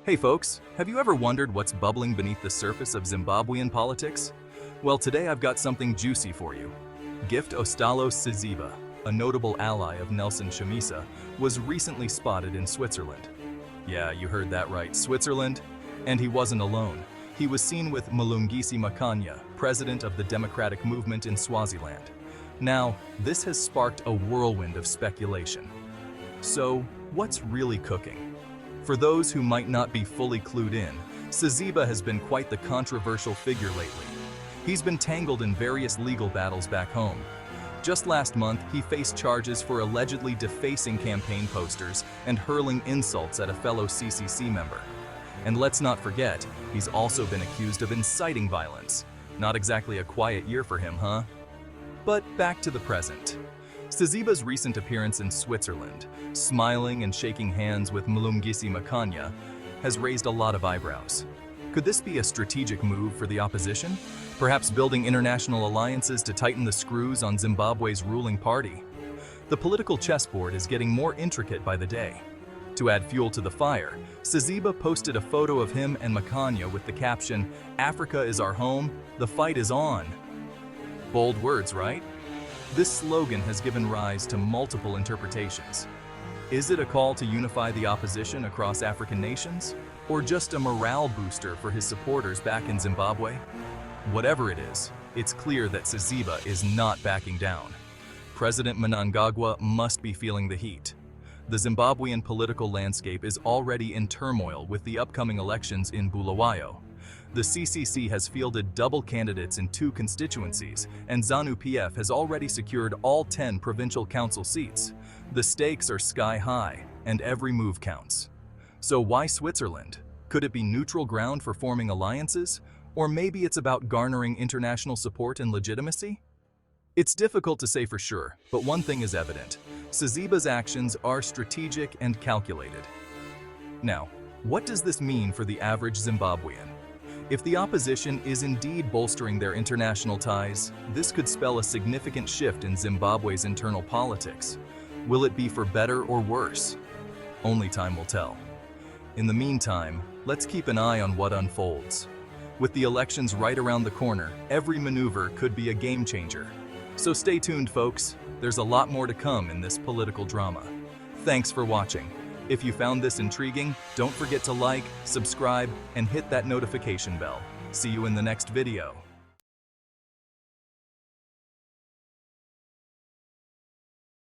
Hey folks, have you ever wondered what's bubbling beneath the surface of Zimbabwean politics? Well, today I've got something juicy for you. Gift Ostalo Siziba, a notable ally of Nelson Chamisa, was recently spotted in Switzerland. Yeah, you heard that right, Switzerland. And he wasn't alone. He was seen with Mulungisi Makanya, president of the Democratic Movement in Swaziland. Now, this has sparked a whirlwind of speculation. So, what's really cooking? For those who might not be fully clued in, Siziba has been quite the controversial figure lately. He's been tangled in various legal battles back home. Just last month, he faced charges for allegedly defacing campaign posters and hurling insults at a fellow CCC member. And let's not forget, he's also been accused of inciting violence. Not exactly a quiet year for him, huh? But back to the present. Siziba's recent appearance in Switzerland, smiling and shaking hands with Mulungisi Makanya, has raised a lot of eyebrows. Could this be a strategic move for the opposition? Perhaps building international alliances to tighten the screws on Zimbabwe's ruling party? The political chessboard is getting more intricate by the day. To add fuel to the fire, Siziba posted a photo of him and Makanya with the caption, "Africa is our home, the fight is on." Bold words, right? This slogan has given rise to multiple interpretations. Is it a call to unify the opposition across African nations? Or just a morale booster for his supporters back in Zimbabwe? Whatever it is, it's clear that Siziba is not backing down. President Mnangagwa must be feeling the heat. The Zimbabwean political landscape is already in turmoil with the upcoming elections in Bulawayo. The CCC has fielded double candidates in 2 constituencies, and ZANU-PF has already secured all 10 provincial council seats. The stakes are sky high, and every move counts. So why Switzerland? Could it be neutral ground for forming alliances? Or maybe it's about garnering international support and legitimacy? It's difficult to say for sure, but one thing is evident. Siziba's actions are strategic and calculated. Now, what does this mean for the average Zimbabwean? If the opposition is indeed bolstering their international ties, this could spell a significant shift in Zimbabwe's internal politics. Will it be for better or worse? Only time will tell. In the meantime, let's keep an eye on what unfolds. With the elections right around the corner, every maneuver could be a game changer. So stay tuned, folks. There's a lot more to come in this political drama. Thanks for watching. If you found this intriguing, don't forget to like, subscribe, and hit that notification bell. See you in the next video.